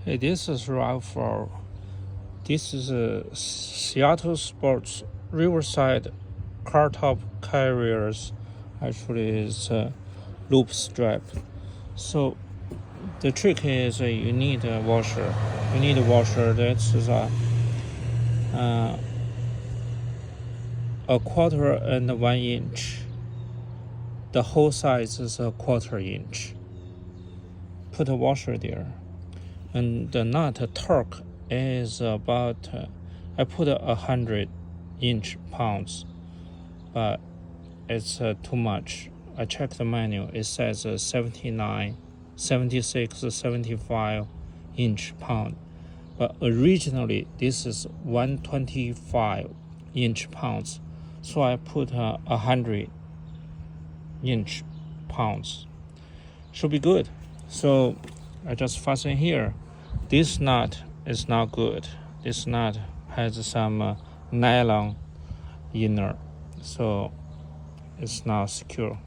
Hey, this is RAV4. This is a Seattle Sports Riverside car top carriers. Actually, it's a loop strap. So the trick is you need a washer. You need a washer that's a 1/4 inch. The whole size is a 1/4 inch. Put a washer there. And the nut torque is about I put 100 inch-pounds, but it's too much. I checked the manual. It says 79, 76, 75 inch-pound, but originally this is 125 inch-pounds, so I put 100 inch-pounds. Should be good. So I just fasten here. This nut is not good. This nut has some nylon inner, so it's not secure.